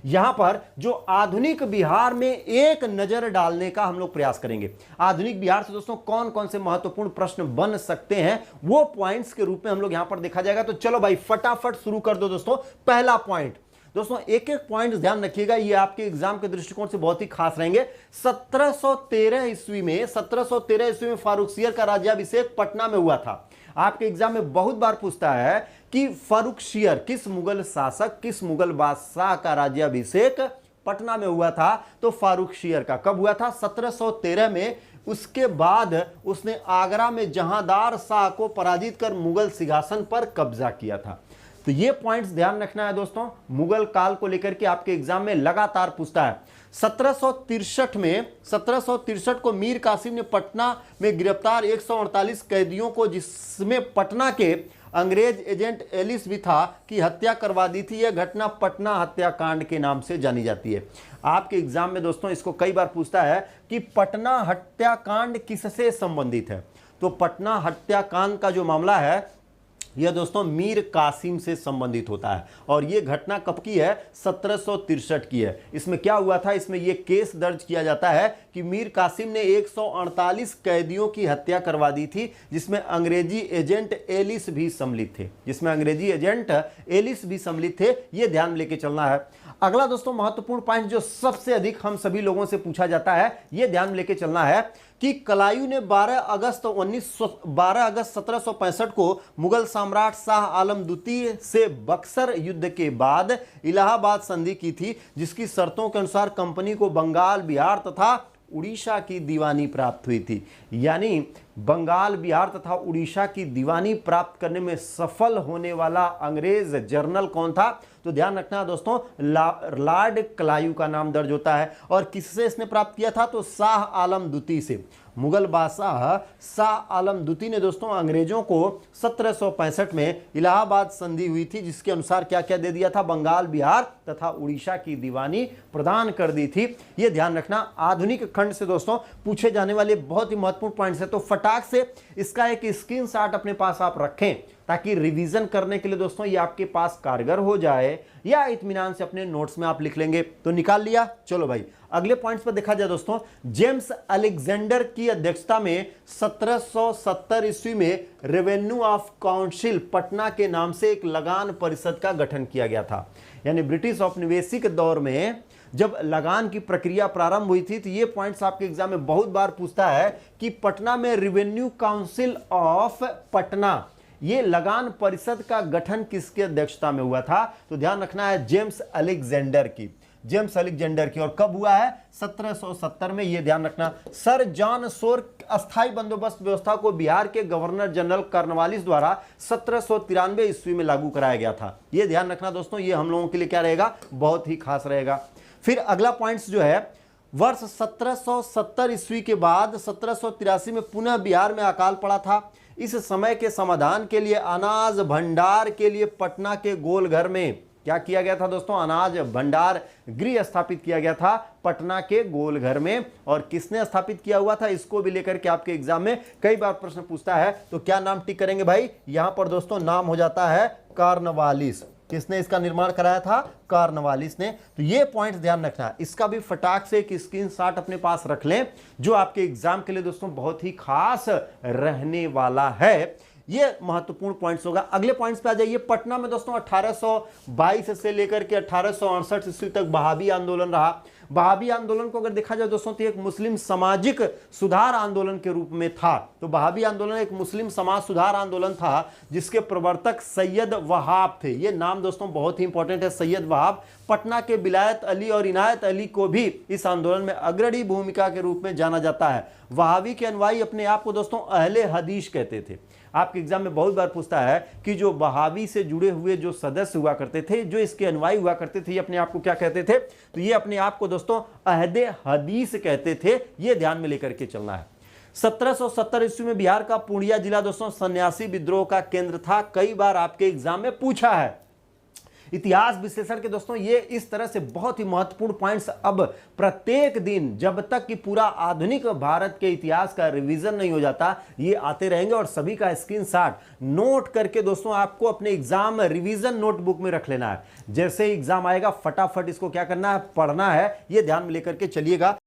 यहां पर जो आधुनिक बिहार में एक नजर डालने का हम लोग प्रयास करेंगे। आधुनिक बिहार से दोस्तों कौन कौन से महत्वपूर्ण प्रश्न बन सकते हैं वो पॉइंट्स के रूप में हम लोग यहां पर देखा जाएगा। तो चलो भाई फटाफट शुरू कर दो दोस्तों। पहला पॉइंट दोस्तों, एक एक पॉइंट ध्यान रखिएगा, ये आपके एग्जाम के दृष्टिकोण से बहुत ही खास रहेंगे। 1713 ईस्वी में फारुखसियर का राज्याभिषेक पटना में हुआ था। आपके एग्जाम में बहुत बार पूछता है कि फारुखसियर किस मुगल शासक, किस मुगल बादशाह का राज्याभिषेक पटना में हुआ था। तो फारुखसियर का कब हुआ था? 1713 में। उसके बाद उसने आगरा में जहांदार शाह को पराजित कर मुगल सिंहासन पर कब्जा किया था। तो ये पॉइंट्स ध्यान रखना है दोस्तों, मुगल काल को लेकर के आपके एग्जाम में लगातार पूछता है। 1763 को मीर कासिम ने पटना में गिरफ्तार 148 कैदियों को, जिसमें पटना के अंग्रेज एजेंट एलिस भी था, की हत्या करवा दी थी। यह घटना पटना हत्याकांड के नाम से जानी जाती है। आपके एग्जाम में दोस्तों इसको कई बार पूछता है कि पटना हत्याकांड किससे संबंधित है। तो पटना हत्याकांड का जो मामला है यह दोस्तों मीर कासिम से संबंधित होता है। और यह घटना कब की है? 1763 की है। इसमें क्या हुआ था? इसमें यह केस दर्ज किया जाता है कि मीर कासिम ने 148 कैदियों की हत्या करवा दी थी, जिसमें अंग्रेजी एजेंट एलिस भी सम्मिलित थे। यह ध्यान में लेके चलना है। अगला दोस्तों महत्वपूर्ण पॉइंट जो सबसे अधिक हम सभी लोगों से पूछा जाता है, यह ध्यान में लेके चलना है कि कलायू ने 12 अगस्त 1765 को मुगल सम्राट शाह आलम द्वितीय से बक्सर युद्ध के बाद इलाहाबाद संधि की थी, जिसकी शर्तों के अनुसार कंपनी को बंगाल, बिहार तथा उड़ीसा की दीवानी प्राप्त हुई थी। यानी बंगाल, बिहार तथा उड़ीसा की दीवानी प्राप्त करने में सफल होने वाला अंग्रेज जनरल कौन था? तो ध्यान रखना दोस्तों, लॉर्ड क्लायू का नाम दर्ज होता है। और किससे इसने प्राप्त किया था? तो शाह आलम द्वितीय से। मुगल बादशाह शाह आलम द्वितीय ने दोस्तों अंग्रेजों को 1765 में इलाहाबाद संधि हुई थी, जिसके अनुसार क्या क्या दे दिया था? बंगाल, बिहार तथा उड़ीसा की दीवानी प्रदान कर दी थी। यह ध्यान रखना। आधुनिक खंड से दोस्तों पूछे जाने वाले बहुत ही महत्वपूर्ण पॉइंट्स है। तो फटाक से इसका एक स्क्रीनशॉट अपने पास आप रखें, ताकि रिवीजन करने के लिए दोस्तों ये आपके पास कारगर हो जाए, या इत्मीनान से अपने नोट्स में आप लिख लेंगे। तो निकाल लिया। चलो भाई अगले पॉइंट्स पर देखा जाए दोस्तों। जेम्स अलेक्जेंडर की अध्यक्षता में 1770 ईस्वी में रेवेन्यू ऑफ काउंसिल पटना के नाम से एक लगान परिषद का गठन किया गया था। यानी ब्रिटिश औपनिवेशिक दौर में जब लगान की प्रक्रिया प्रारंभ हुई थी, तो ये पॉइंट्स आपके एग्जाम में बहुत बार पूछता है कि पटना में रेवेन्यू काउंसिल ऑफ पटना, ये लगान परिषद का गठन किसकी अध्यक्षता में हुआ था? तो ध्यान रखना है जेम्स अलेक्जेंडर की। और कब हुआ है? 1770 में। ये ध्यान रखना। सर जॉन शोर अस्थायी बंदोबस्त व्यवस्था को बिहार के गवर्नर जनरल कॉर्नवालिस द्वारा 1793 ईस्वी में लागू कराया गया था। ये ध्यान रखना दोस्तों, ये हम लोगों के लिए क्या रहेगा? बहुत ही खास रहेगा। फिर अगला पॉइंट्स जो है, वर्ष 1770 ईस्वी के बाद 1783 में पुनः बिहार में अकाल पड़ा था। इस समय के समाधान के लिए अनाज भंडार के लिए पटना के गोलघर में क्या किया गया था दोस्तों? अनाज भंडार गृह स्थापित किया गया था पटना के गोलघर में। और किसने स्थापित किया हुआ था? इसको भी लेकर के आपके एग्जाम में कई बार प्रश्न पूछता है। तो क्या नाम टिक करेंगे भाई? यहां पर दोस्तों नाम हो जाता है कॉर्नवालिस। किसने इसका निर्माण कराया था? कॉर्नवालिस ने। तो ये पॉइंट ध्यान रखना। इसका भी फटाक से एक स्क्रीनशॉट अपने पास रख लें, जो आपके एग्जाम के लिए दोस्तों बहुत ही खास रहने वाला है। ये महत्वपूर्ण पॉइंट्स होगा। अगले पॉइंट्स पे आ जाइए। पटना में दोस्तों 1822 से लेकर के 1868 ईस्वी तक बहावी आंदोलन रहा। बहावी आंदोलन को अगर देखा जाए दोस्तों तो एक मुस्लिम सामाजिक सुधार आंदोलन के रूप में था। तो बहावी आंदोलन एक मुस्लिम समाज सुधार आंदोलन था, जिसके प्रवर्तक सैयद वहाब थे। ये नाम दोस्तों बहुत ही इंपॉर्टेंट है, सैयद वहाब। पटना के विलायत अली और इनायत अली को भी इस आंदोलन में अग्रणी भूमिका के रूप में जाना जाता है। वहाबी के अनुयायी अपने आप को दोस्तों अहले हदीस कहते थे। आपके एग्जाम में बहुत बार पूछता है कि जो वहाबी से जुड़े हुए जो सदस्य हुआ करते थे, जो इसके अनुयायी हुआ करते थे, ये अपने आप को क्या कहते थे? तो ये अपने आप को दोस्तों अहदे हदीस कहते थे। ये ध्यान में लेकर के चलना है। 1770 ईस्वी में बिहार का पूर्णिया जिला दोस्तों सन्यासी विद्रोह का केंद्र था। कई बार आपके एग्जाम में पूछा है इतिहास विश्लेषण के दोस्तों ये इस तरह से बहुत ही महत्वपूर्ण पॉइंट्स अब प्रत्येक दिन जब तक कि पूरा आधुनिक भारत के इतिहास का रिवीजन नहीं हो जाता ये आते रहेंगे, और सभी का स्क्रीनशॉट नोट करके दोस्तों आपको अपने एग्जाम रिवीजन नोटबुक में रख लेना है। जैसे एग्जाम आएगा फटाफट इसको क्या करना है, पढ़ना है, ये ध्यान में लेकर के चलिएगा।